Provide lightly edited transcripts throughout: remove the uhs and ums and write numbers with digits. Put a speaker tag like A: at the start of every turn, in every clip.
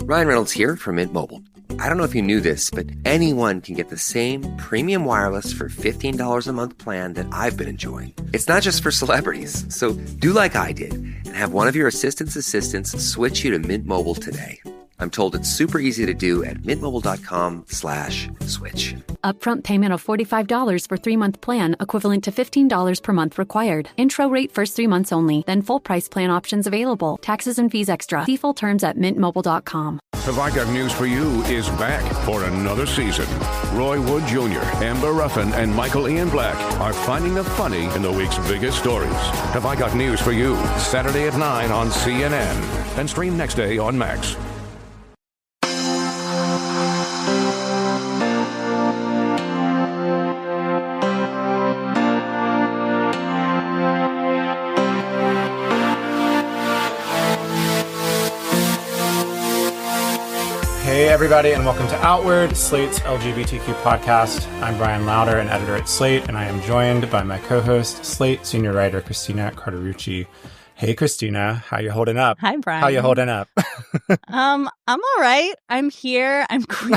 A: Ryan Reynolds here from Mint Mobile. I don't know if you knew this, but anyone can get the same premium wireless for $15 a month plan that I've been enjoying. It's not just for celebrities. So do like I did and have one of your assistants switch you to Mint Mobile today. I'm told it's super easy to do at mintmobile.com/switch.
B: Upfront payment of $45 for 3-month plan, equivalent to $15 per month required. Intro rate first 3 months only, then full price plan options available. Taxes and fees extra. See full terms at mintmobile.com.
C: Have I Got News for You is back for another season. Roy Wood Jr., Amber Ruffin, and Michael Ian Black are finding the funny in the week's biggest stories. Have I Got News for You, Saturday at 9 on CNN, and stream next day on Max.
D: Hey everybody, and welcome to Outward, Slate's LGBTQ podcast. I'm Bryan, Lowder, an editor at Slate, and I am joined by my co-host, Slate senior writer Christina Cauterucci. Hey Christina, how you holding up?
E: Hi Bryan.
D: How you holding up?
E: I'm all right. I'm here. I'm queer,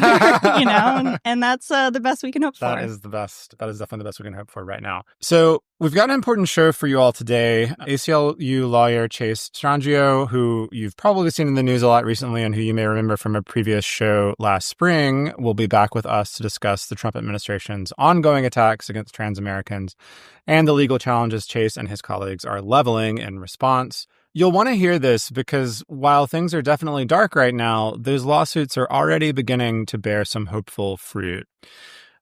E: and that's the best we can hope for.
D: That is the best. That is definitely the best we can hope for right now. So we've got an important show for you all today. ACLU lawyer Chase Strangio, who you've probably seen in the news a lot recently and who you may remember from a previous show last spring, will be back with us to discuss the Trump administration's ongoing attacks against trans Americans and the legal challenges Chase and his colleagues are leveling in response. You'll want to hear this because while things are definitely dark right now, those lawsuits are already beginning to bear some hopeful fruit.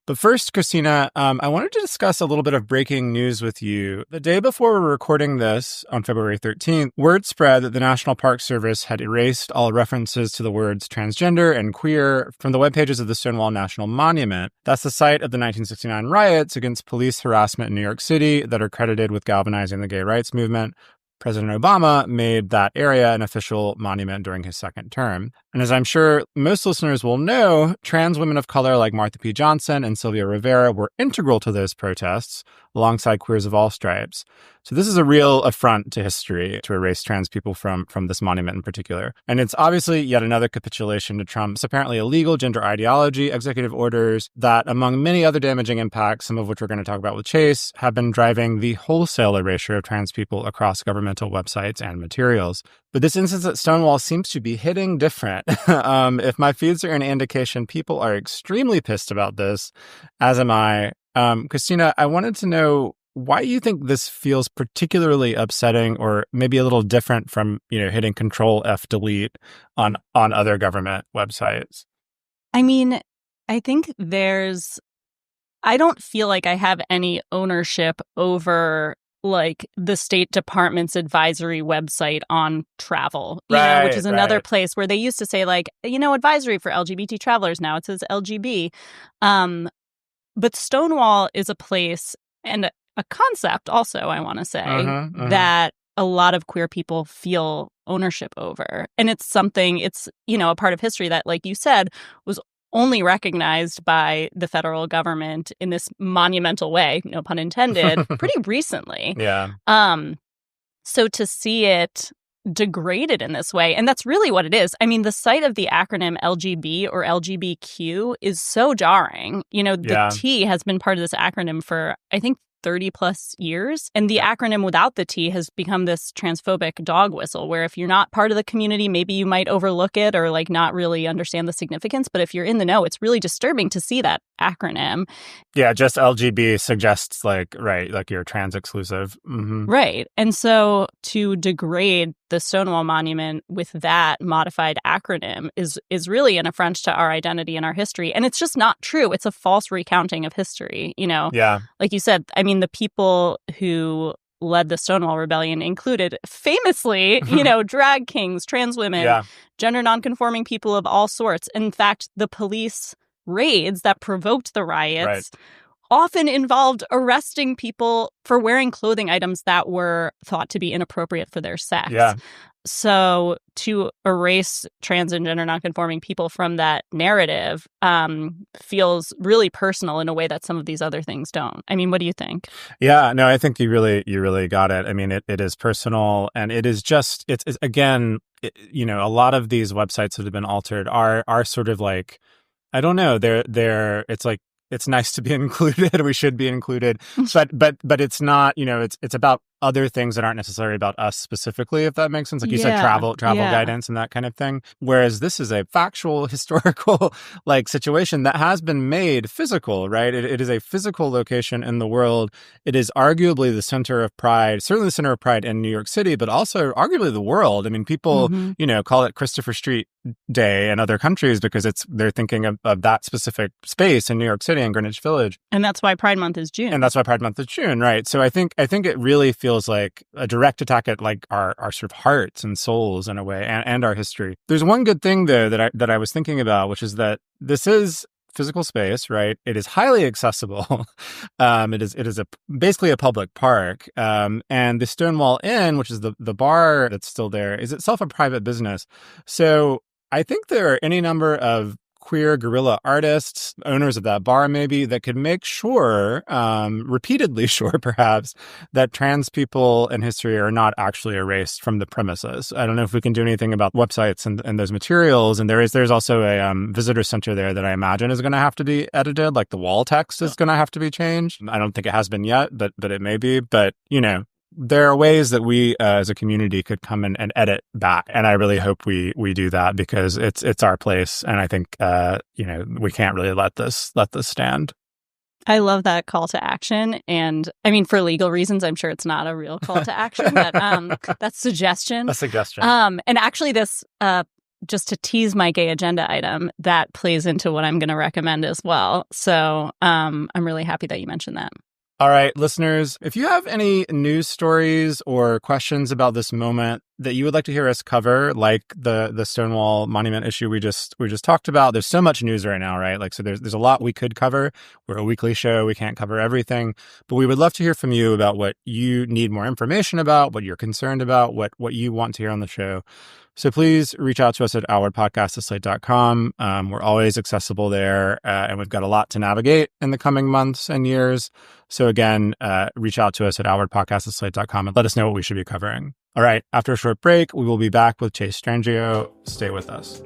D: But first, Christina, I wanted to discuss a little bit of breaking news with you. The day before we're recording this, on February 13th, word spread that the National Park Service had erased all references to the words transgender and queer from the web pages of the Stonewall National Monument. That's the site of the 1969 riots against police harassment in New York City that are credited with galvanizing the gay rights movement. President Obama made that area an official monument during his second term. And as I'm sure most listeners will know, trans women of color like Martha P. Johnson and Sylvia Rivera were integral to those protests, alongside queers of all stripes. So this is a real affront to history to erase trans people from this monument in particular. And it's obviously yet another capitulation to Trump's apparently illegal gender ideology executive orders that, among many other damaging impacts, some of which we're going to talk about with Chase, have been driving the wholesale erasure of trans people across governmental websites and materials. But this instance at Stonewall seems to be hitting different. If my feeds are any indication, people are extremely pissed about this, as am I. Christina, I wanted to know why you think this feels particularly upsetting or maybe a little different from, hitting Control F delete on other government websites.
E: I mean, I think I don't feel like I have any ownership over like the State Department's advisory website on travel, which is another place where they used to say like, advisory for LGBT travelers. Now it says LGB. But Stonewall is a place and a concept also, I want to say, that a lot of queer people feel ownership over. And it's something, a part of history that, like you said, was only recognized by the federal government in this monumental way, no pun intended, pretty recently.
D: Yeah.
E: So to see it degraded in this way, and that's really what it is. I mean, the sight of the acronym LGB or LGBTQ is so jarring. The T has been part of this acronym for, I think, 30 plus years. And the acronym without the T has become this transphobic dog whistle where if you're not part of the community, maybe you might overlook it or like not really understand the significance. But if you're in the know, it's really disturbing to see that acronym.
D: Yeah, just LGB suggests like you're trans exclusive. Mm-hmm.
E: Right. And so to degrade the Stonewall Monument with that modified acronym is really an affront to our identity and our history. And it's just not true. It's a false recounting of history,
D: Yeah.
E: Like you said, I mean, the people who led the Stonewall Rebellion included famously, drag kings, trans women, gender nonconforming people of all sorts. In fact, the police raids that provoked the riots often involved arresting people for wearing clothing items that were thought to be inappropriate for their sex.
D: Yeah.
E: So to erase trans and gender nonconforming people from that narrative feels really personal in a way that some of these other things don't. I mean, what do you think?
D: Yeah, no, I think you really got it. I mean, it is personal, and it is just, it's again, a lot of these websites that have been altered are sort of like, I don't know, it's like, it's nice to be included. We should be included, but it's not. It's about other things that aren't necessarily about us specifically, if that makes sense. Like you said, travel guidance and that kind of thing. Whereas this is a factual, historical like situation that has been made physical, right? It is a physical location in the world. It is arguably the center of pride, certainly the center of pride in New York City, but also arguably the world. I mean, people, call it Christopher Street Day in other countries because they're thinking of that specific space in New York City and Greenwich Village.
E: And that's why Pride Month is June.
D: Right? So I think it really feels like a direct attack at like our sort of hearts and souls in a way, and our history. There's one good thing though that I was thinking about, which is that this is physical space, right? It is highly accessible. It is basically a public park. And the Stonewall Inn, which is the bar that's still there, is itself a private business. So I think there are any number of queer guerrilla artists, owners of that bar maybe, that could make sure, repeatedly sure perhaps, that trans people in history are not actually erased from the premises. I don't know if we can do anything about websites and those materials. And there's also a visitor center there that I imagine is going to have to be edited, like the wall text is going to have to be changed. I don't think it has been yet, but it may be. But, there are ways that we as a community could come in and edit back. And I really hope we do that because it's our place. And I think, we can't really let this stand.
E: I love that call to action. And I mean, for legal reasons, I'm sure it's not a real call to action, but that's suggestion.
D: A suggestion.
E: And actually this, just to tease my gay agenda item, that plays into what I'm going to recommend as well. So I'm really happy that you mentioned that.
D: All right, listeners, if you have any news stories or questions about this moment that you would like to hear us cover, like the Stonewall Monument issue we just talked about, there's so much news right now, right? Like, so there's a lot we could cover. We're a weekly show. We can't cover everything, but we would love to hear from you about what you need more information about, what you're concerned about, what you want to hear on the show. So please reach out to us at outwardpodcast@slate.com. We're always accessible there, and we've got a lot to navigate in the coming months and years. So again, reach out to us at outwardpodcast@slate.com and let us know what we should be covering. All right, after a short break, we will be back with Chase Strangio. Stay with us.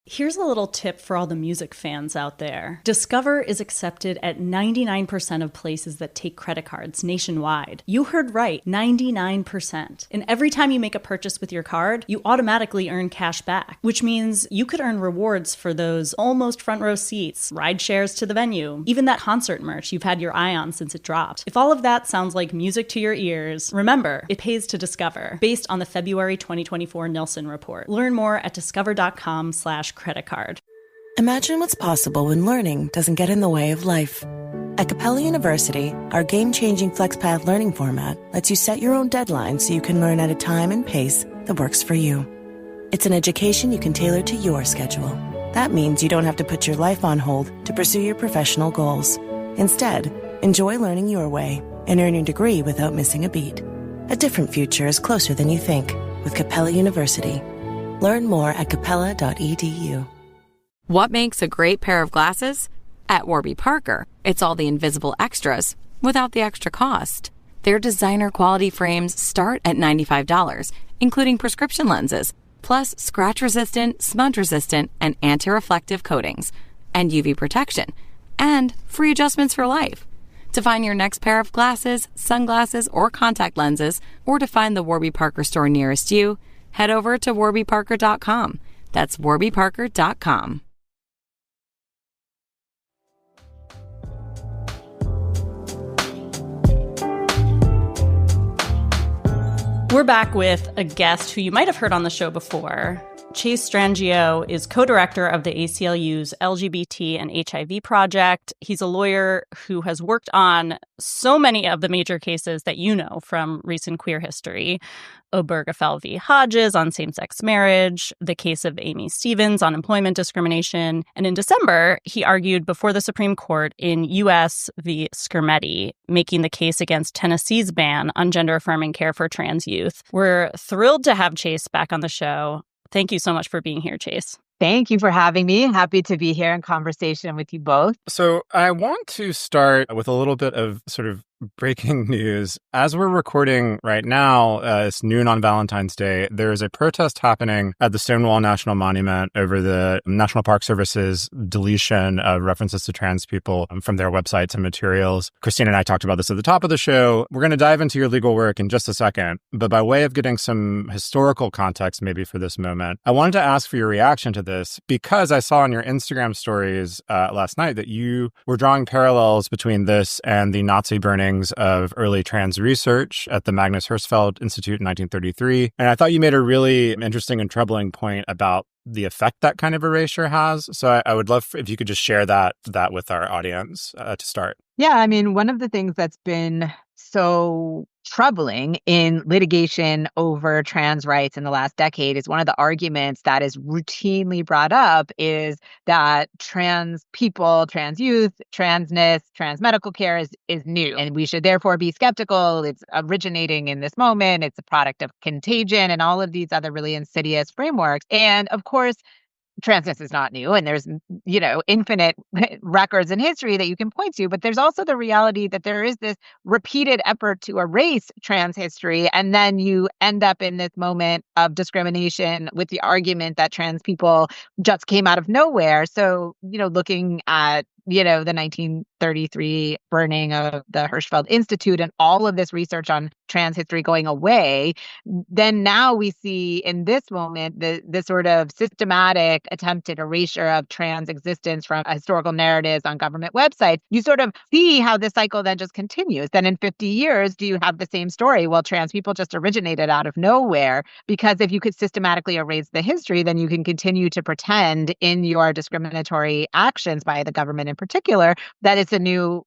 E: Here's a little tip for all the music fans out there. Discover is accepted at 99% of places that take credit cards nationwide. You heard right, 99%. And every time you make a purchase with your card, you automatically earn cash back, which means you could earn rewards for those almost front row seats, ride shares to the venue, even that concert merch you've had your eye on since it dropped. If all of that sounds like music to your ears, remember, it pays to Discover, based on the February 2024 Nielsen report. Learn more at discover.com/credit card.
F: Imagine what's possible when learning doesn't get in the way of life. At Capella University, our game-changing FlexPath learning format lets you set your own deadlines so you can learn at a time and pace that works for you. It's an education you can tailor to your schedule. That means you don't have to put your life on hold to pursue your professional goals. Instead, enjoy learning your way and earn your degree without missing a beat. A different future is closer than you think with Capella University. Learn more at capella.edu.
G: What makes a great pair of glasses? At Warby Parker, it's all the invisible extras without the extra cost. Their designer quality frames start at $95, including prescription lenses, plus scratch-resistant, smudge-resistant, and anti-reflective coatings, and UV protection, and free adjustments for life. To find your next pair of glasses, sunglasses, or contact lenses, or to find the Warby Parker store nearest you, head over to warbyparker.com. That's warbyparker.com.
E: We're back with a guest who you might have heard on the show before. Chase Strangio is co-director of the ACLU's LGBT and HIV project. He's a lawyer who has worked on so many of the major cases that you know from recent queer history. Obergefell v. Hodges on same-sex marriage, the case of Amy Stevens on employment discrimination. And in December, he argued before the Supreme Court in U.S. v. Skermeti, making the case against Tennessee's ban on gender-affirming care for trans youth. We're thrilled to have Chase back on the show. Thank you so much for being here, Chase.
H: Thank you for having me. Happy to be here in conversation with you both.
D: So I want to start with a little bit of sort of breaking news. As we're recording right now, it's noon on Valentine's Day. There is a protest happening at the Stonewall National Monument over the National Park Service's deletion of references to trans people from their websites and materials. Christina and I talked about this at the top of the show. We're going to dive into your legal work in just a second, but by way of getting some historical context maybe for this moment, I wanted to ask for your reaction to this because I saw on your Instagram stories last night that you were drawing parallels between this and the Nazi burning of early trans research at the Magnus Hirschfeld Institute in 1933. And I thought you made a really interesting and troubling point about the effect that kind of erasure has. So I would love if you could just share that with our audience to start.
H: Yeah, I mean, one of the things that's been so troubling in litigation over trans rights in the last decade is one of the arguments that is routinely brought up is that trans people, trans youth, transness, trans medical care is new. And we should therefore be skeptical. It's originating in this moment. It's a product of contagion and all of these other really insidious frameworks. And of course, transness is not new, and there's, infinite records in history that you can point to, but there's also the reality that there is this repeated effort to erase trans history, and then you end up in this moment of discrimination with the argument that trans people just came out of nowhere. So, looking at the 1933 burning of the Hirschfeld Institute and all of this research on trans history going away, then now we see in this moment the sort of systematic attempted erasure of trans existence from historical narratives on government websites. You sort of see how this cycle then just continues. Then in 50 years, do you have the same story? Well, trans people just originated out of nowhere, because if you could systematically erase the history, then you can continue to pretend in your discriminatory actions by the government in particular that it's a new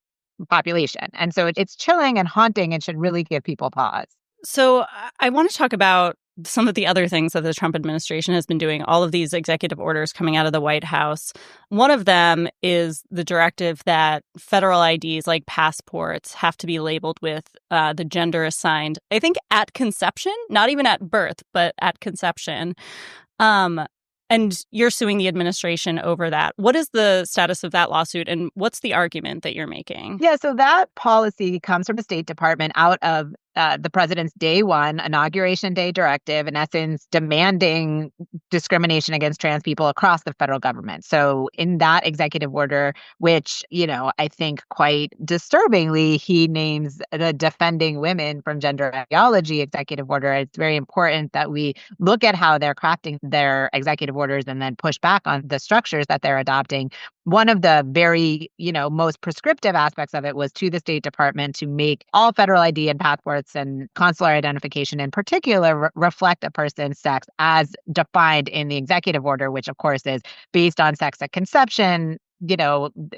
H: population. And so it's chilling and haunting and should really give people pause.
E: So I want to talk about some of the other things that the Trump administration has been doing, all of these executive orders coming out of the White House. One of them is the directive that federal IDs like passports have to be labeled with the gender assigned, I think, at conception, not even at birth, but at conception. And you're suing the administration over that. What is the status of that lawsuit, and what's the argument that you're making?
H: Yeah, so that policy comes from the State Department out of the president's day one inauguration day directive, in essence, demanding discrimination against trans people across the federal government. So in that executive order, which, I think quite disturbingly, he names the Defending Women from Gender Ideology executive order. It's very important that we look at how they're crafting their executive orders and then push back on the structures that they're adopting. One of the very, most prescriptive aspects of it was to the State Department to make all federal ID and passports and consular identification in particular reflect a person's sex as defined in the executive order, which of course is based on sex at conception,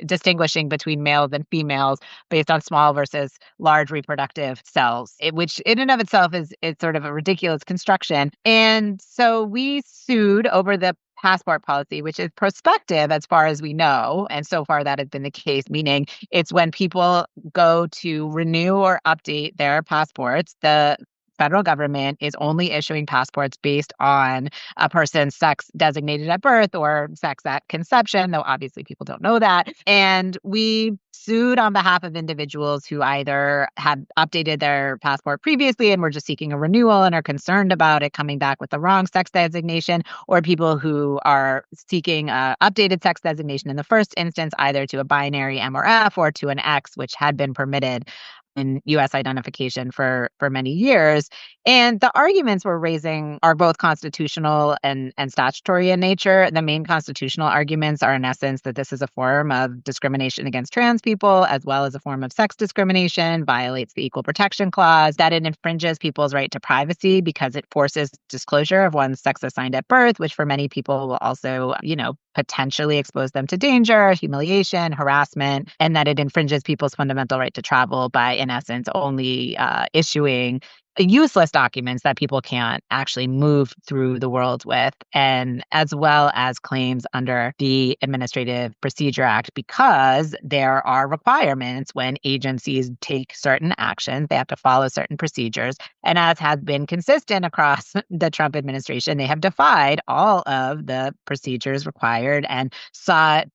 H: distinguishing between males and females based on small versus large reproductive cells, which in and of itself is sort of a ridiculous construction. And so we sued over the passport policy, which is prospective as far as we know. And so far that has been the case, meaning it's when people go to renew or update their passports, the federal government is only issuing passports based on a person's sex designated at birth or sex at conception, though obviously people don't know that. And we sued on behalf of individuals who either had updated their passport previously and were just seeking a renewal and are concerned about it coming back with the wrong sex designation, or people who are seeking an updated sex designation in the first instance, either to a binary M or F or to an X, which had been permitted in U.S. identification for many years. And the arguments we're raising are both constitutional and statutory in nature. The main constitutional arguments are, in essence, that this is a form of discrimination against trans people, as well as a form of sex discrimination, violates the Equal Protection Clause, that it infringes people's right to privacy because it forces disclosure of one's sex assigned at birth, which for many people will also, potentially expose them to danger, humiliation, harassment, and that it infringes people's fundamental right to travel by, in essence, only issuing useless documents that people can't actually move through the world with, and as well as claims under the Administrative Procedure Act, because there are requirements when agencies take certain actions. They have to follow certain procedures. And as has been consistent across the Trump administration, they have defied all of the procedures required and sought,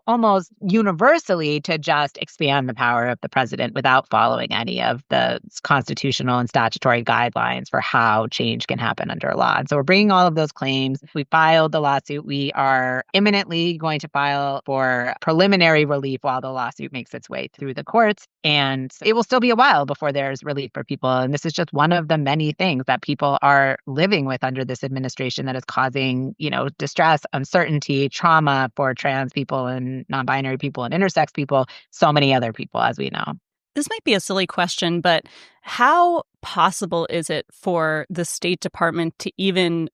H: almost universally to just expand the power of the president without following any of the constitutional and statutory guidelines for how change can happen under law. And so we're bringing all of those claims. We filed the lawsuit. We are imminently going to file for preliminary relief while the lawsuit makes its way through the courts. And it will still be a while before there's relief for people. And this is just one of the many things that people are living with under this administration that is causing, distress, uncertainty, trauma for trans people and non-binary people and intersex people, so many other people, as we know.
E: This might be a silly question, but how possible is it for the State Department to even,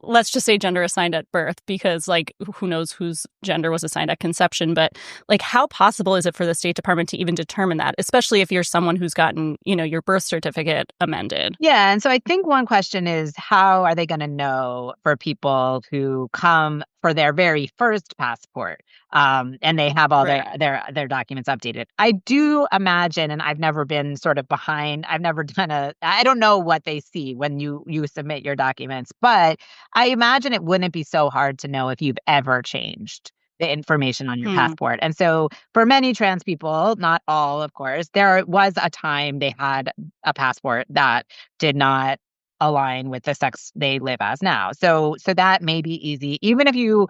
E: let's just say gender assigned at birth, because who knows whose gender was assigned at conception, but how possible is it for the State Department to even determine that, especially if you're someone who's gotten, your birth certificate amended?
H: Yeah. And so I think one question is, how are they going to know for people who come for their very first passport and they have all their documents updated? I do imagine, and I've never been sort of behind, I don't know what they see when you submit your documents, but I imagine it wouldn't be so hard to know if you've ever changed the information on your passport. And so for many trans people, not all, of course, there was a time they had a passport that did not align with the sex they live as now. So that may be easy, even if you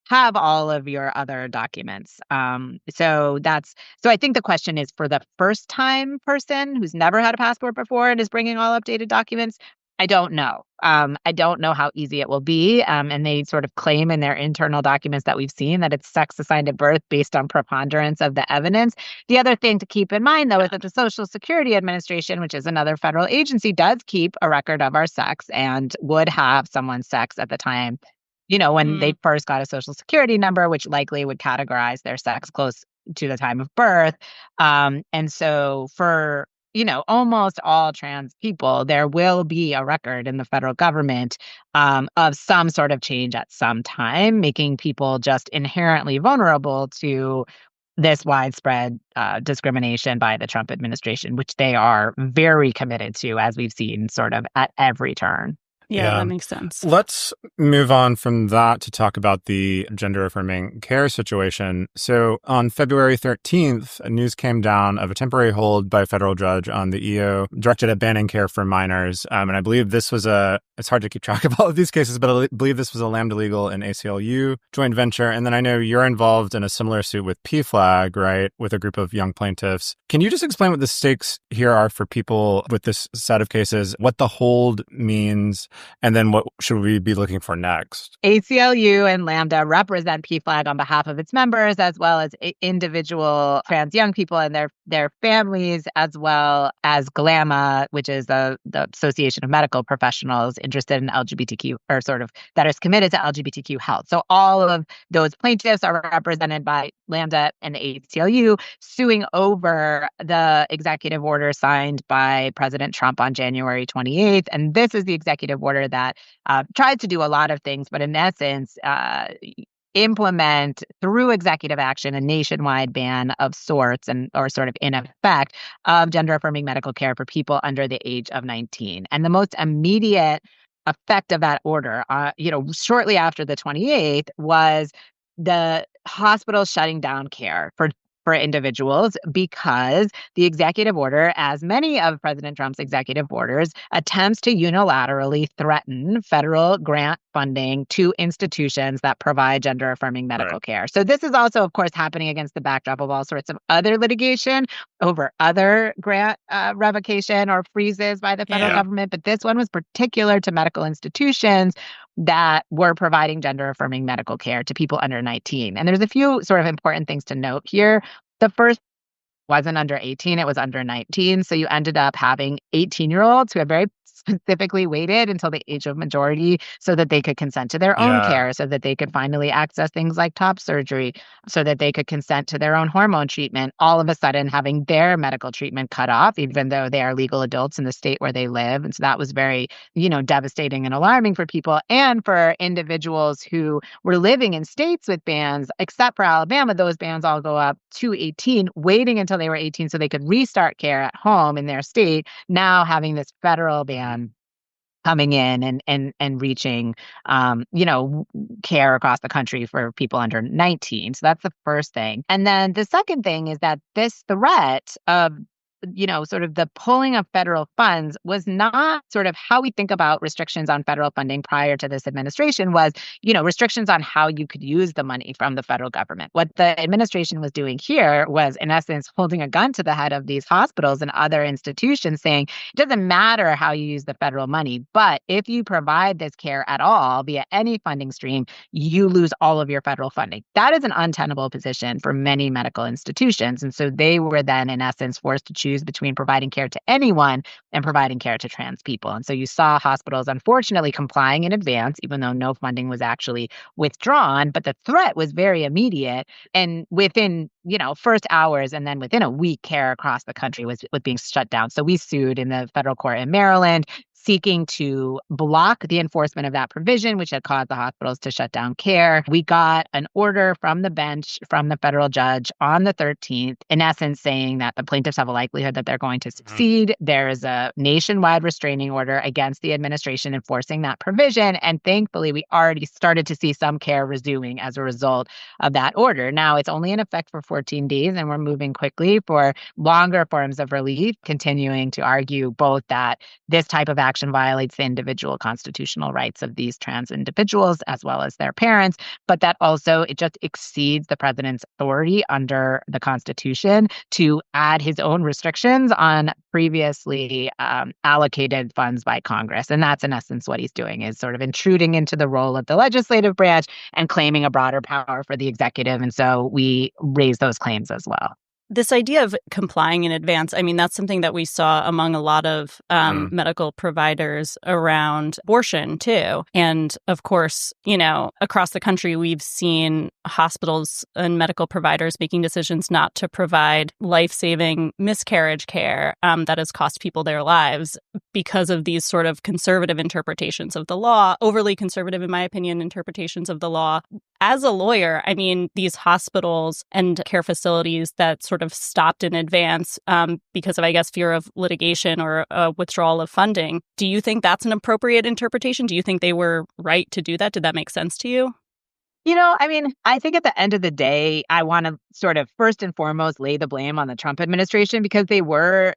H: have all of your other documents. So I think the question is, for the first time person who's never had a passport before and is bringing all updated documents, I don't know. I don't know how easy it will be. And they sort of claim in their internal documents that we've seen that it's sex assigned at birth based on preponderance of the evidence. The other thing to keep in mind, though, is that the Social Security Administration, which is another federal agency, does keep a record of our sex and would have someone's sex at the time, when they first got a Social Security number, which likely would categorize their sex close to the time of birth. And so for almost all trans people, there will be a record in the federal government of some sort of change at some time, making people just inherently vulnerable to this widespread discrimination by the Trump administration, which they are very committed to, as we've seen sort of at every turn.
E: Yeah, that makes sense.
D: Let's move on from that to talk about the gender-affirming care situation. So on February 13th, news came down of a temporary hold by a federal judge on the EO directed at banning care for minors. And I believe this was it's hard to keep track of all of these cases, but I believe this was a Lambda Legal and ACLU joint venture. And then I know you're involved in a similar suit with PFLAG, right, with a group of young plaintiffs. Can you just explain what the stakes here are for people with this set of cases, what the hold means, and then what should we be looking for next?
H: ACLU and Lambda represent PFLAG on behalf of its members, as well as individual trans young people and their families, as well as GLAMA, which is the Association of Medical Professionals interested in LGBTQ, or sort of that is committed to LGBTQ health. So all of those plaintiffs are represented by Lambda and the ACLU, suing over the executive order signed by President Trump on January 28th. And this is the executive order that tried to do a lot of things, but in essence, implement through executive action a nationwide ban of sorts, or sort of in effect, of gender-affirming medical care for people under the age of 19. And the most immediate effect of that order, shortly after the 28th, was the hospital shutting down care for individuals, because the executive order, as many of President Trump's executive orders, attempts to unilaterally threaten federal grant funding to institutions that provide gender-affirming medical care. So this is also, of course, happening against the backdrop of all sorts of other litigation over other grant revocation or freezes by the federal government. But this one was particular to medical institutions that were providing gender-affirming medical care to people under 19. And there's a few sort of important things to note here. The first wasn't under 18, it was under 19. So you ended up having 18-year-olds who had very specifically waited until the age of majority so that they could consent to their own care, so that they could finally access things like top surgery, so that they could consent to their own hormone treatment, all of a sudden having their medical treatment cut off, even though they are legal adults in the state where they live. And so that was very, devastating and alarming for people and for individuals who were living in states with bans, except for Alabama. Those bans all go up to 18, waiting until they were 18 so they could restart care at home in their state, now having this federal ban coming in and reaching, care across the country for people under 19. So that's the first thing. And then the second thing is that this threat of sort of the pulling of federal funds was not sort of how we think about restrictions on federal funding prior to this administration was, restrictions on how you could use the money from the federal government. What the administration was doing here was, in essence, holding a gun to the head of these hospitals and other institutions saying, it doesn't matter how you use the federal money, but if you provide this care at all via any funding stream, you lose all of your federal funding. That is an untenable position for many medical institutions. And so they were then, in essence, forced to choose between providing care to anyone and providing care to trans people. And so you saw hospitals, unfortunately, complying in advance, even though no funding was actually withdrawn. But the threat was very immediate. And within, first hours and then within a week, care across the country was being shut down. So we sued in the federal court in Maryland, seeking to block the enforcement of that provision, which had caused the hospitals to shut down care. We got an order from the bench, from the federal judge on the 13th, in essence saying that the plaintiffs have a likelihood that they're going to succeed. There is a nationwide restraining order against the administration enforcing that provision. And thankfully, we already started to see some care resuming as a result of that order. Now, it's only in effect for 14 days, and we're moving quickly for longer forms of relief, continuing to argue both that this type of action violates the individual constitutional rights of these trans individuals as well as their parents, but that also it just exceeds the president's authority under the Constitution to add his own restrictions on previously allocated funds by Congress. And that's in essence what he's doing, is sort of intruding into the role of the legislative branch and claiming a broader power for the executive. And so we raise those claims as well.
E: This idea of complying in advance, I mean, that's something that we saw among a lot of medical providers around abortion, too. And of course, across the country, we've seen hospitals and medical providers making decisions not to provide life-saving miscarriage care that has cost people their lives because of these sort of conservative interpretations of the law, overly conservative, in my opinion, interpretations of the law. As a lawyer, I mean, these hospitals and care facilities that sort of stopped in advance because of, I guess, fear of litigation or withdrawal of funding. Do you think that's an appropriate interpretation? Do you think they were right to do that? Did that make sense to you?
H: I think at the end of the day, I want to sort of first and foremost lay the blame on the Trump administration because they were,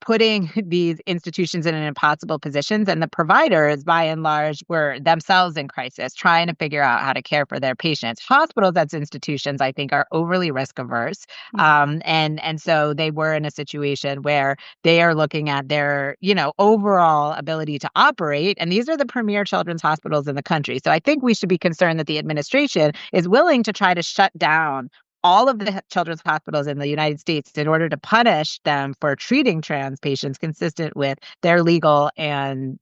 H: putting these institutions in impossible positions. And the providers, by and large, were themselves in crisis, trying to figure out how to care for their patients. Hospitals as institutions, I think, are overly risk averse. And so they were in a situation where they are looking at their, overall ability to operate. And these are the premier children's hospitals in the country. So I think we should be concerned that the administration is willing to try to shut down all of the children's hospitals in the United States in order to punish them for treating trans patients consistent with their legal and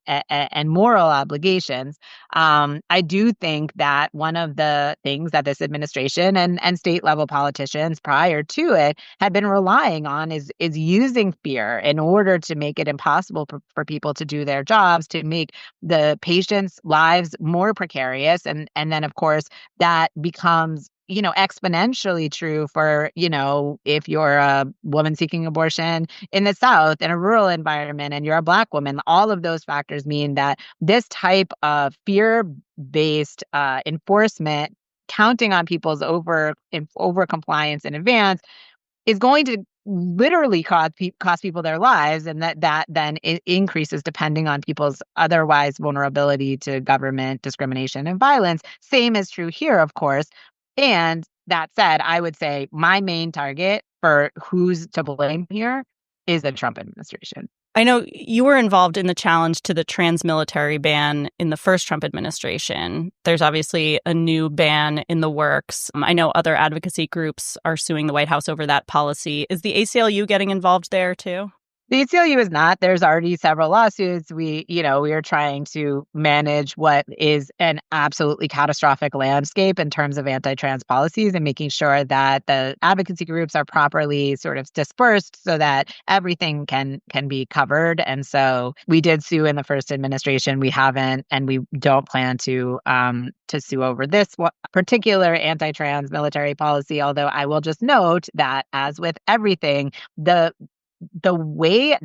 H: moral obligations. I do think that one of the things that this administration and state level politicians prior to it had been relying on is using fear in order to make it impossible for people to do their jobs, to make the patients' lives more precarious. And then, of course, that becomes exponentially true for, if you're a woman seeking abortion in the South in a rural environment and you're a Black woman. All of those factors mean that this type of fear-based enforcement, counting on people's over compliance in advance, is going to literally cost people their lives, and that then it increases depending on people's otherwise vulnerability to government discrimination and violence. Same is true here, of course. And that said, I would say my main target for who's to blame here is the Trump administration.
E: I know you were involved in the challenge to the trans military ban in the first Trump administration. There's obviously a new ban in the works. I know other advocacy groups are suing the White House over that policy. Is the ACLU getting involved there too?
H: The ACLU is not. There's already several lawsuits. We are trying to manage what is an absolutely catastrophic landscape in terms of anti-trans policies and making sure that the advocacy groups are properly sort of dispersed so that everything can be covered. And so we did sue in the first administration. We haven't, and we don't plan to sue over this particular anti-trans military policy. Although I will just note that, as with everything, the way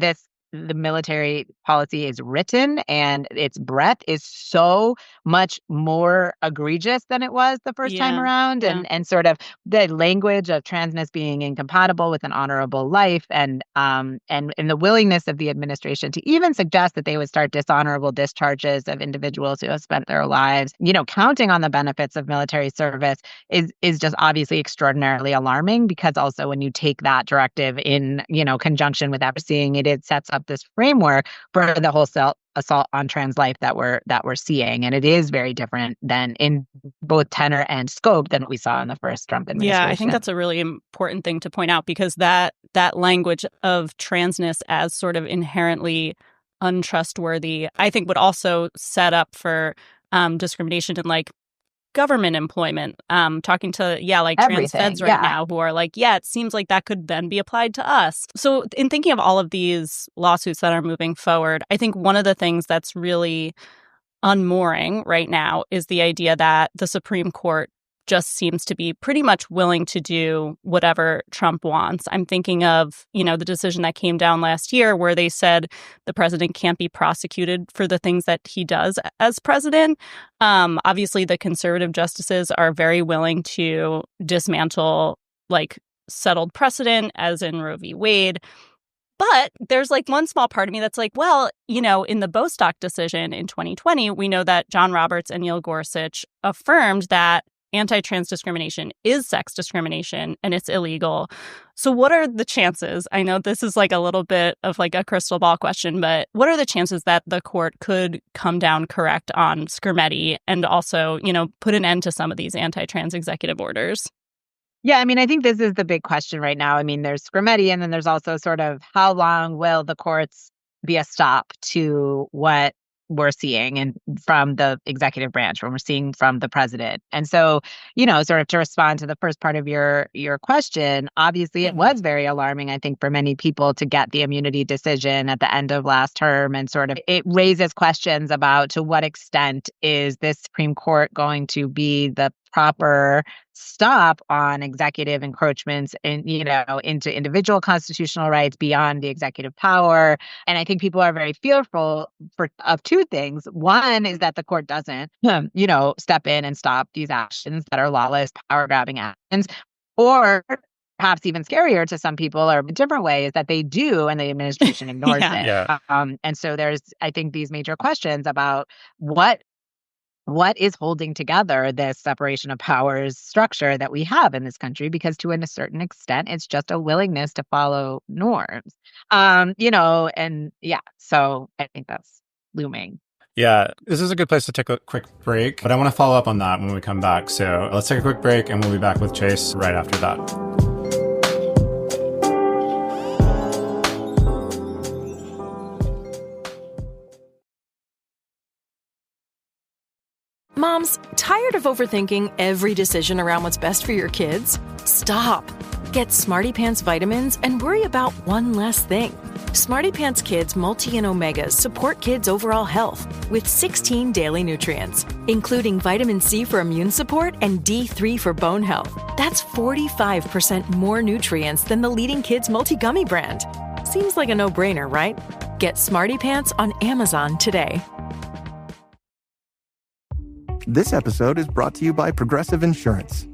H: the military policy is written and its breadth is so much more egregious than it was the first time around.
E: Yeah.
H: And sort of the language of transness being incompatible with an honorable life and the willingness of the administration to even suggest that they would start dishonorable discharges of individuals who have spent their lives, counting on the benefits of military service is just obviously extraordinarily alarming, because also when you take that directive in, conjunction with everything, it sets up this framework for the wholesale assault on trans life that we're seeing. And it is very different than in both tenor and scope than what we saw in the first Trump administration.
E: Yeah, I think that's a really important thing to point out, because that language of transness as sort of inherently untrustworthy, I think would also set up for discrimination in like government employment. Talking to trans feds right now who are like, it seems like that could then be applied to us. So in thinking of all of these lawsuits that are moving forward, I think one of the things that's really unmooring right now is the idea that the Supreme Court just seems to be pretty much willing to do whatever Trump wants. I'm thinking of, the decision that came down last year where they said the president can't be prosecuted for the things that he does as president. Obviously, the conservative justices are very willing to dismantle settled precedent, as in Roe v. Wade. But there's one small part of me that's like, well, in the Bostock decision in 2020, we know that John Roberts and Neil Gorsuch affirmed that anti-trans discrimination is sex discrimination and it's illegal. So what are the chances? I know this is a little bit of a crystal ball question, but what are the chances that the court could come down correct on Skrmetti and also, put an end to some of these anti-trans executive orders?
H: Yeah, I think this is the big question right now. There's Skrmetti, and then there's also sort of how long will the courts be a stop to what we're seeing and from the executive branch, when we're seeing from the president. And so, sort of to respond to the first part of your question, obviously it was very alarming, I think, for many people to get the immunity decision at the end of last term. And sort of it raises questions about to what extent is this Supreme Court going to be the proper stop on executive encroachments into individual constitutional rights beyond the executive power. And I think people are very fearful of two things. One is that the court doesn't, step in and stop these actions that are lawless, power-grabbing actions. Or perhaps even scarier to some people, or a different way, is that they do and the administration ignores it.
D: Yeah.
H: And so there's, I think, these major questions about what is holding together this separation of powers structure that we have in this country, because to a certain extent, it's just a willingness to follow norms. So I think that's looming.
D: Yeah, this is a good place to take a quick break, but I want to follow up on that when we come back. So let's take a quick break and we'll be back with Chase right after that.
I: Moms, tired of overthinking every decision around what's best for your kids? Stop. Get Smarty Pants vitamins and worry about one less thing. Smarty Pants Kids Multi and Omegas support kids' overall health with 16 daily nutrients, including vitamin C for immune support and D3 for bone health. That's 45% more nutrients than the leading kids' multi-gummy brand. Seems like a no-brainer, right? Get Smarty Pants on Amazon today.
J: This episode is brought to you by Progressive Insurance.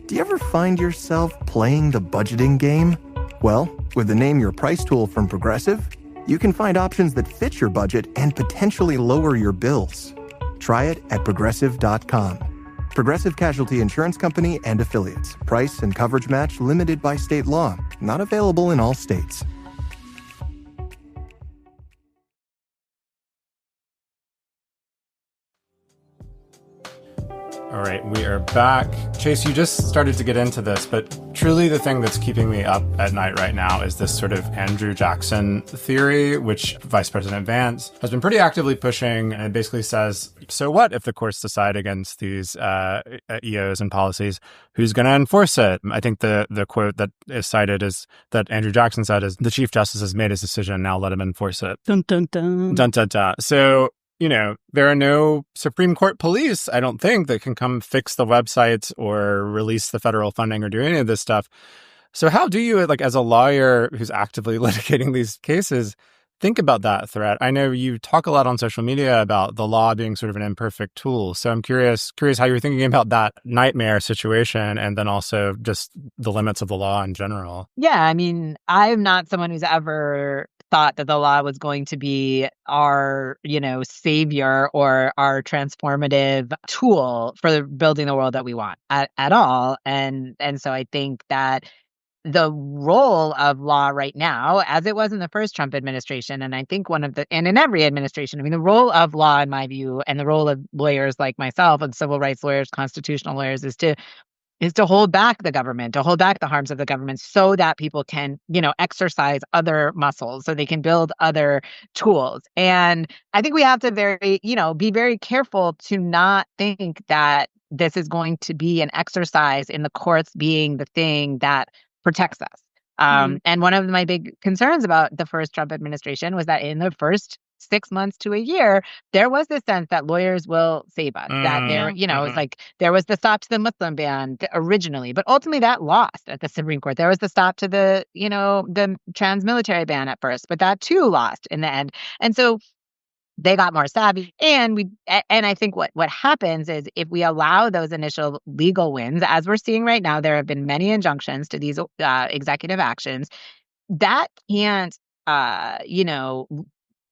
J: Do you ever find yourself playing the budgeting game? Well, with the Name Your Price tool from Progressive, you can find options that fit your budget and potentially lower your bills. Try it at Progressive.com. Progressive Casualty Insurance Company and Affiliates. Price and coverage match limited by state law. Not available in all states.
D: All right, we are back. Chase, you just started to get into this, but truly the thing that's keeping me up at night right now is this sort of Andrew Jackson theory, which Vice President Vance has been pretty actively pushing. And it basically says, so what if the courts decide against these EOs and policies? Who's going to enforce it? I think the quote that is cited is that Andrew Jackson said is, the Chief Justice has made his decision, now let him enforce it.
E: Dun, dun, dun.
D: Dun, dun, dun. So, there are no Supreme Court police, I don't think, that can come fix the websites or release the federal funding or do any of this stuff. So how do you, as a lawyer who's actively litigating these cases, think about that threat? I know you talk a lot on social media about the law being sort of an imperfect tool. So I'm curious how you're thinking about that nightmare situation and then also just the limits of the law in general.
H: Yeah, I mean, I'm not someone who's ever thought that the law was going to be our, savior or our transformative tool for building the world that we want at all. And so I think that the role of law right now, as it was in the first Trump administration, and I think and in every administration, I mean, the role of law, in my view, and the role of lawyers like myself and civil rights lawyers, constitutional lawyers, is to hold back the government, to hold back the harms of the government so that people can, exercise other muscles, so they can build other tools. And I think we have to be very careful to not think that this is going to be an exercise in the courts being the thing that protects us. And one of my big concerns about the first Trump administration was that in the first 6 months to a year, there was this sense that lawyers will save us. That it's like there was the stop to the Muslim ban originally, but ultimately that lost at the Supreme Court. There was the stop to the trans military ban at first, but that too lost in the end. And so they got more savvy. And I think what happens is if we allow those initial legal wins, as we're seeing right now, there have been many injunctions to these executive actions that can't,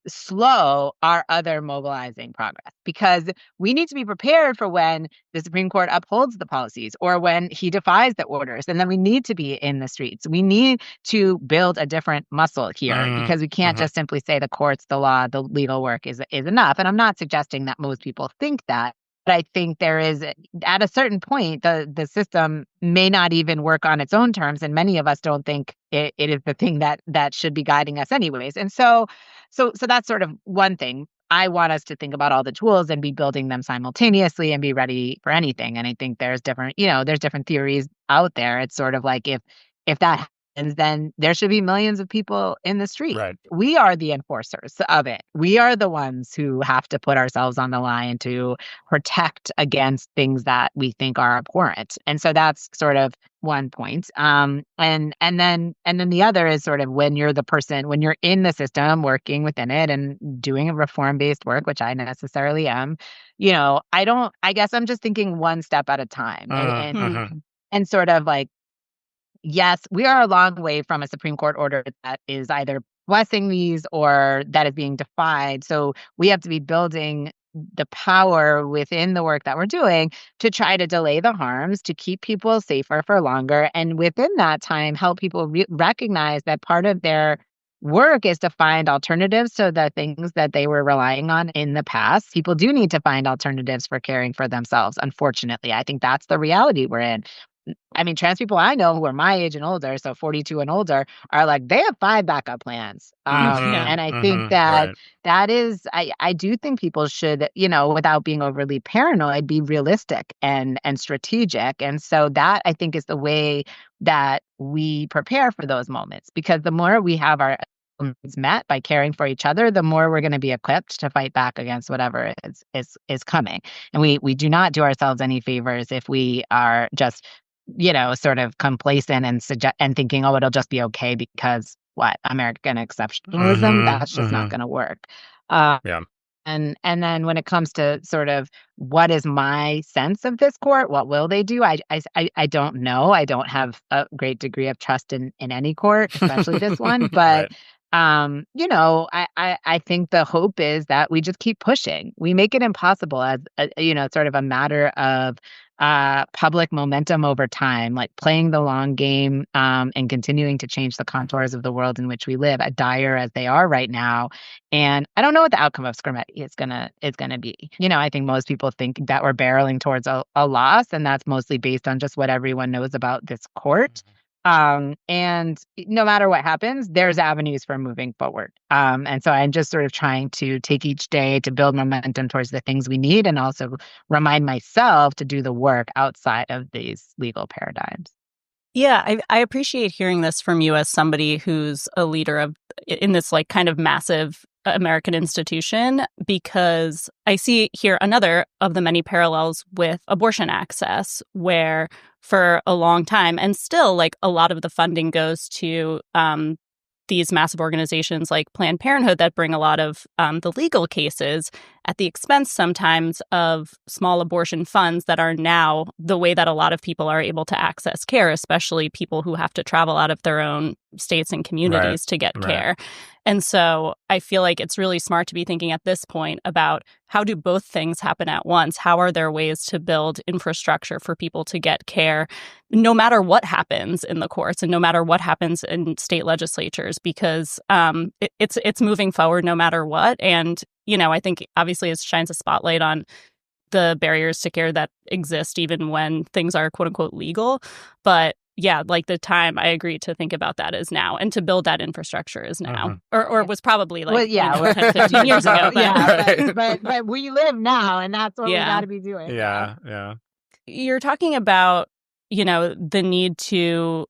H: slow our other mobilizing progress, because we need to be prepared for when the Supreme Court upholds the policies or when he defies the orders. And then we need to be in the streets. We need to build a different muscle here because we can't just simply say the courts, the law, the legal work is enough. And I'm not suggesting that most people think that. But I think there is, at a certain point, the system may not even work on its own terms. And many of us don't think it is the thing that should be guiding us anyways. And so that's sort of one thing. I want us to think about all the tools and be building them simultaneously and be ready for anything. And I think there's different theories out there. It's sort of like if that happens, then there should be millions of people in the street.
D: Right.
H: We are the enforcers of it. We are the ones who have to put ourselves on the line to protect against things that we think are abhorrent. And so that's sort of one point. And then the other is sort of when you're the person, when you're in the system, working within it and doing a reform-based work, which I necessarily am, I guess I'm just thinking one step at a time and sort of like, yes, we are a long way from a Supreme Court order that is either blessing these or that is being defied. So we have to be building the power within the work that we're doing to try to delay the harms, to keep people safer for longer. And within that time, help people recognize that part of their work is to find alternatives to the things that they were relying on in the past. People do need to find alternatives for caring for themselves. Unfortunately, I think that's the reality we're in. I mean, trans people I know who are my age and older, so 42 and older, are like, they have 5 backup plans. And I think that is, I do think people should, without being overly paranoid, be realistic and strategic. And so that, I think, is the way that we prepare for those moments, because the more we have our needs met by caring for each other, the more we're going to be equipped to fight back against whatever is coming. And we do not do ourselves any favors if we are just sort of complacent and thinking, oh, it'll just be okay because American exceptionalism, that's just not going to work. And then when it comes to sort of what is my sense of this court, what will they do? I don't know. I don't have a great degree of trust in any court, especially this one. But I think the hope is that we just keep pushing. We make it impossible as sort of a matter of public momentum over time, like playing the long game and continuing to change the contours of the world in which we live, as dire as they are right now. And I don't know what the outcome of Scrimeti is gonna be. I think most people think that we're barreling towards a loss, and that's mostly based on just what everyone knows about this court. And no matter what happens, there's avenues for moving forward. And so I'm just sort of trying to take each day to build momentum towards the things we need, and also remind myself to do the work outside of these legal paradigms.
E: Yeah, I appreciate hearing this from you as somebody who's a leader in this like kind of massive American institution, because I see here another of the many parallels with abortion access, where for a long time, and still like a lot of the funding goes to these massive organizations like Planned Parenthood that bring a lot of the legal cases at the expense sometimes of small abortion funds that are now the way that a lot of people are able to access care, especially people who have to travel out of their own states and communities to get care. And so I feel like it's really smart to be thinking at this point about how do both things happen at once? How are there ways to build infrastructure for people to get care no matter what happens in the courts and no matter what happens in state legislatures? Because it's moving forward no matter what. And, I think obviously it shines a spotlight on the barriers to care that exist even when things are quote unquote legal. But yeah, like the time I agree to think about that is now, and to build that infrastructure is now, or it was probably like 10, 15 years ago. But,
H: but we live now, and that's what we got to be doing.
D: Yeah.
E: You're talking about, the need to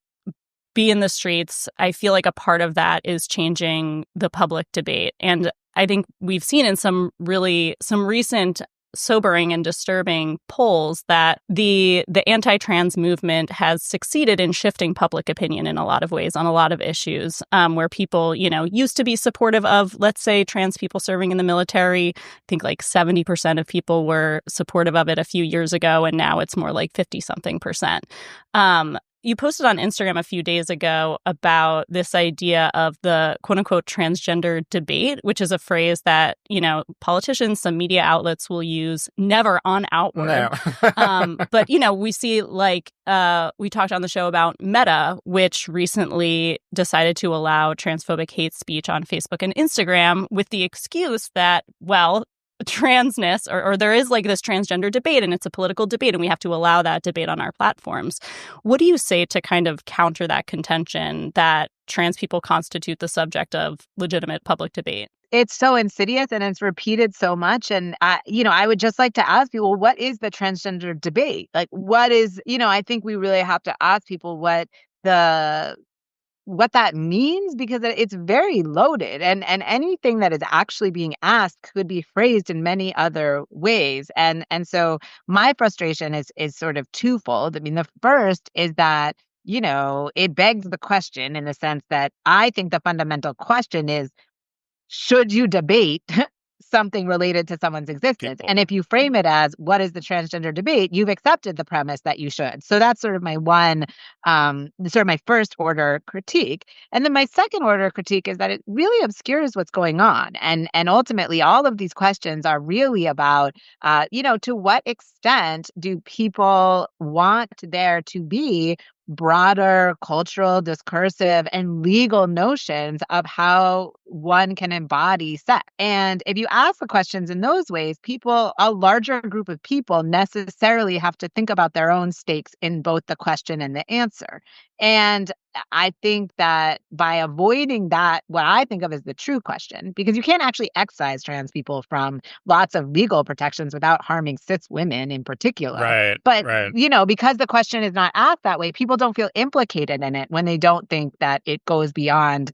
E: be in the streets. I feel like a part of that is changing the public debate. And I think we've seen in some recent sobering and disturbing polls that the anti-trans movement has succeeded in shifting public opinion in a lot of ways on a lot of issues, where people, used to be supportive of, let's say, trans people serving in the military. I think like 70% of people were supportive of it a few years ago, and now it's more like 50-something%. You posted on Instagram a few days ago about this idea of the quote unquote transgender debate, which is a phrase that, politicians, some media outlets will use never on outward.
D: No.
E: But, we see like we talked on the show about Meta, which recently decided to allow transphobic hate speech on Facebook and Instagram with the excuse that, well, transness or there is like this transgender debate and it's a political debate and we have to allow that debate on our platforms. What do you say to kind of counter that contention that trans people constitute the subject of legitimate public debate?
H: It's so insidious and it's repeated so much. And, I would just like to ask people, what is the transgender debate? Like, what is, I think we really have to ask people what that means, because it's very loaded, and anything that is actually being asked could be phrased in many other ways. And so my frustration is sort of twofold. I mean, the first is that, it begs the question in the sense that I think the fundamental question is, should you debate something related to someone's existence? And if you frame it as what is the transgender debate, you've accepted the premise that you should. So that's sort of my my first order critique. And then my second order critique is that it really obscures what's going on. And ultimately, all of these questions are really about, to what extent do people want there to be broader cultural, discursive, and legal notions of how one can embody sex. And if you ask the questions in those ways, a larger group of people necessarily have to think about their own stakes in both the question and the answer. And I think that by avoiding that, what I think of as the true question, because you can't actually excise trans people from lots of legal protections without harming cis women in particular. But, because the question is not asked that way, people don't feel implicated in it when they don't think that it goes beyond,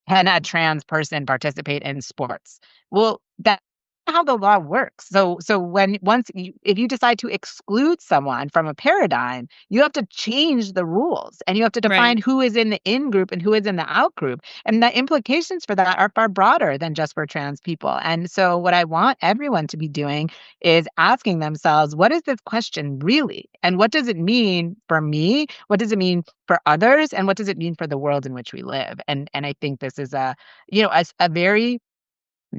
H: can a trans person participate in sports? Well, that's how the law works. So if you decide to exclude someone from a paradigm, you have to change the rules, and you have to define who is in the in group and who is in the out group. And the implications for that are far broader than just for trans people. And so what I want everyone to be doing is asking themselves, what is this question really? And what does it mean for me? What does it mean for others? And what does it mean for the world in which we live? And I think this is a very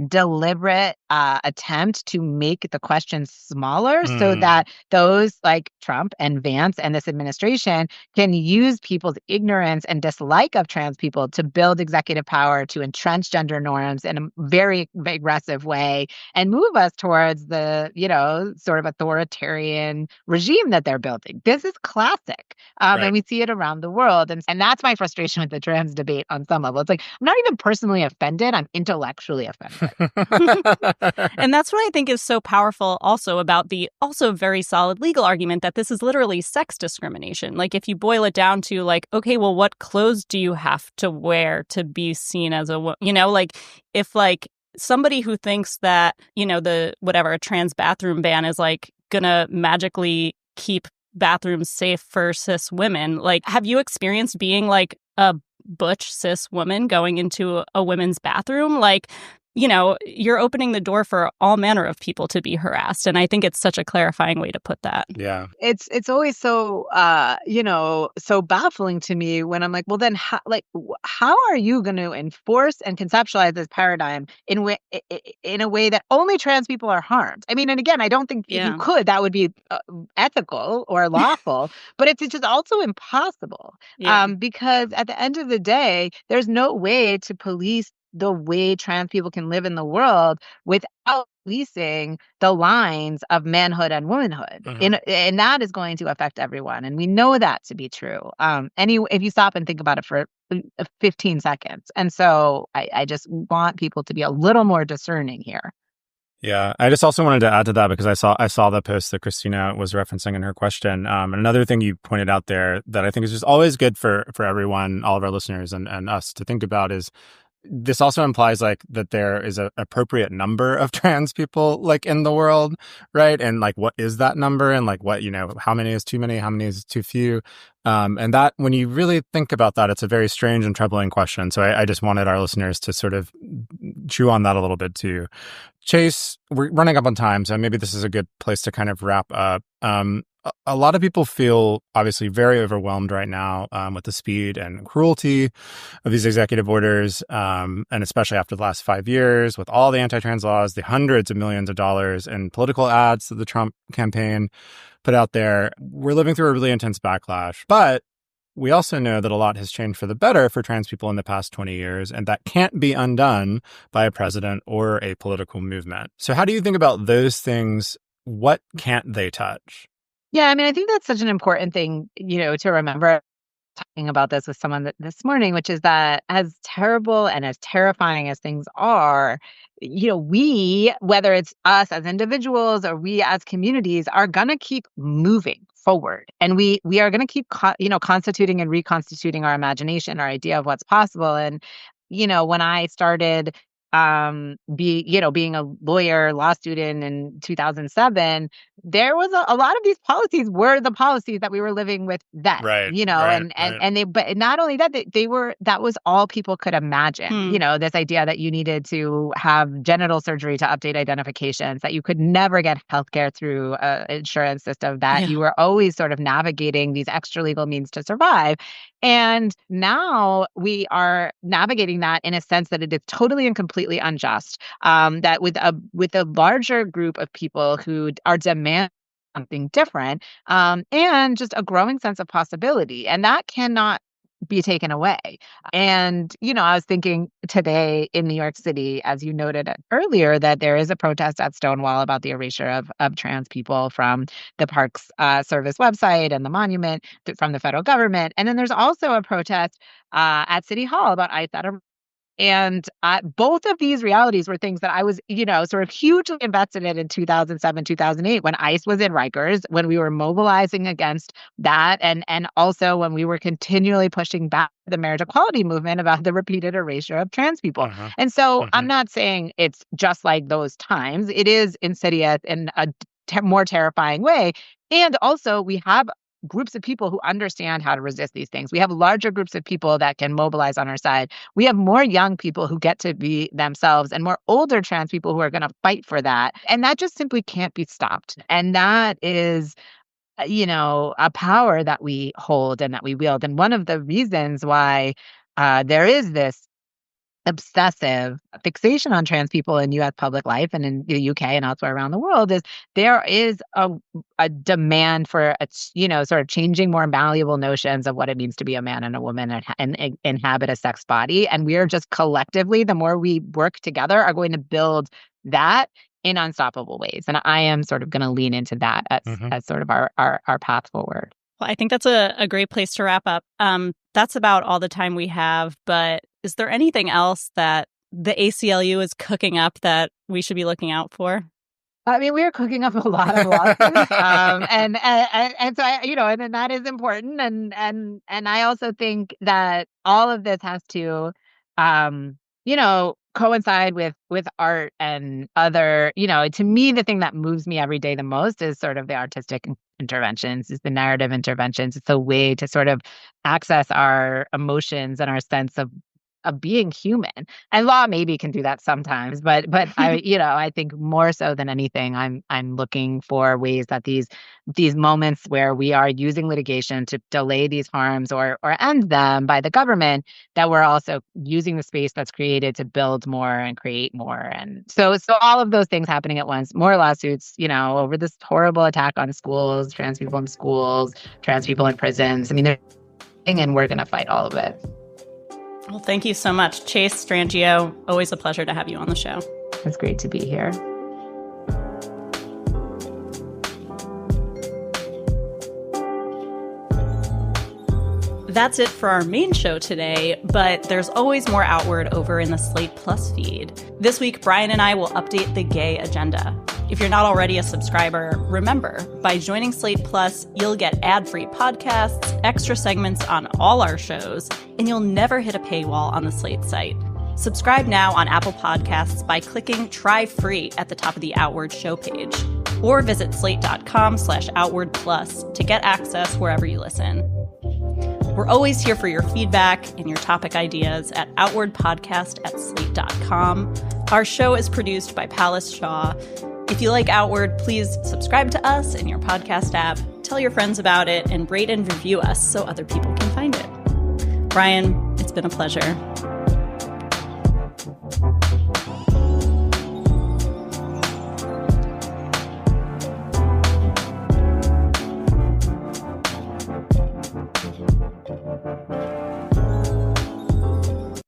H: deliberate attempt to make the questions smaller so that those like Trump and Vance and this administration can use people's ignorance and dislike of trans people to build executive power, to entrench gender norms in a very aggressive way and move us towards the, sort of authoritarian regime that they're building. This is classic. And we see it around the world. And that's my frustration with the trans debate on some level. It's like, I'm not even personally offended. I'm intellectually offended.
E: And that's what I think is so powerful also about the also very solid legal argument that this is literally sex discrimination. Like, if you boil it down to like, okay, well, what clothes do you have to wear to be seen as a woman? Like if like somebody who thinks that, a trans bathroom ban is like gonna magically keep bathrooms safe for cis women. Like, have you experienced being like a butch cis woman going into a women's bathroom? Like, you're opening the door for all manner of people to be harassed. And I think it's such a clarifying way to put that.
D: Yeah.
H: It's always so, so baffling to me when I'm like, well, then how are you going to enforce and conceptualize this paradigm in a way that only trans people are harmed? I mean, and again, I don't think if you could, that would be ethical or lawful, but it's just also impossible. Because at the end of the day, there's no way to police the way trans people can live in the world without policing the lines of manhood and womanhood. And that is going to affect everyone. And we know that to be true. If you stop and think about it for 15 seconds. And so I just want people to be a little more discerning here.
D: Yeah, I just also wanted to add to that because I saw the post that Christina was referencing in her question. And another thing you pointed out there that I think is just always good for everyone, all of our listeners and us to think about is this also implies like that there is an appropriate number of trans people like in the world, right? And like, what is that number? And like, what, how many is too many? How many is too few? And that when you really think about that, it's a very strange and troubling question. So I just wanted our listeners to sort of chew on that a little bit too. Chase, we're running up on time, so maybe this is a good place to kind of wrap up. A lot of people feel obviously very overwhelmed right now with the speed and cruelty of these executive orders, and especially after the last 5 years with all the anti-trans laws, the hundreds of millions of dollars in political ads that the Trump campaign put out there. We're living through a really intense backlash. But we also know that a lot has changed for the better for trans people in the past 20 years, and that can't be undone by a president or a political movement. So how do you think about those things? What can't they touch?
H: Yeah, I mean, I think that's such an important thing, to remember. Talking about this with someone this morning, which is that as terrible and as terrifying as things are, we, whether it's us as individuals or we as communities, are going to keep moving forward. And we are going to keep, constituting and reconstituting our imagination, our idea of what's possible. And, when I started being a lawyer, law student in 2007, there was a lot of these policies were the policies that we were living with then, but not only that, that was all people could imagine, this idea that you needed to have genital surgery to update identifications, that you could never get healthcare through an insurance system, that you were always sort of navigating these extra legal means to survive. And now we are navigating that in a sense that it is totally and completely unjust, that with a larger group of people who are demanding something different, and just a growing sense of possibility. And that cannot be taken away. And, I was thinking today in New York City, as you noted earlier, that there is a protest at Stonewall about the erasure of trans people from the Parks Service website and the monument from the federal government. And then there's also a protest at City Hall about ICE at a And both of these realities were things that I was, sort of hugely invested in 2007, 2008, when ICE was in Rikers, when we were mobilizing against that, and also when we were continually pushing back the marriage equality movement about the repeated erasure of trans people. And so I'm not saying it's just like those times. It is insidious in a more terrifying way. And also we have groups of people who understand how to resist these things. We have larger groups of people that can mobilize on our side. We have more young people who get to be themselves and more older trans people who are going to fight for that. And that just simply can't be stopped. And that is, a power that we hold and that we wield. And one of the reasons why there is this obsessive fixation on trans people in U.S. public life and in the UK and elsewhere around the world is there is a demand for, sort of changing more malleable notions of what it means to be a man and a woman and inhabit a sex body. And we are just collectively, the more we work together, are going to build that in unstoppable ways. And I am sort of going to lean into that as sort of our path forward.
E: Well, I think that's a great place to wrap up. That's about all the time we have. But is there anything else that the ACLU is cooking up that we should be looking out for?
H: I mean, we are cooking up a lot of lawsuits, and so and that is important. And I also think that all of this has to, coincide with art and other. To me, the thing that moves me every day the most is sort of the artistic interventions, is the narrative interventions. It's a way to sort of access our emotions and our sense of being human. And law maybe can do that sometimes, but I think more so than anything, I'm looking for ways that these moments where we are using litigation to delay these harms or end them by the government, that we're also using the space that's created to build more and create more. And so all of those things happening at once, more lawsuits, over this horrible attack on schools, trans people in schools, trans people in prisons. I mean, and we're going to fight all of it.
E: Well, thank you so much, Chase Strangio. Always a pleasure to have you on the show.
H: It's great to be here.
E: That's it for our main show today, but there's always more Outward over in the Slate Plus feed. This week, Bryan and I will update the gay agenda. If you're not already a subscriber, remember, by joining Slate Plus, you'll get ad-free podcasts, extra segments on all our shows, and you'll never hit a paywall on the Slate site. Subscribe now on Apple Podcasts by clicking Try Free at the top of the Outward show page. Or visit slate.com/outwardplus to get access wherever you listen. We're always here for your feedback and your topic ideas at outwardpodcast@slate.com. Our show is produced by Palace Shaw. If you like Outward, please subscribe to us in your podcast app, tell your friends about it, and rate and review us so other people can find it. Bryan, it's been a pleasure.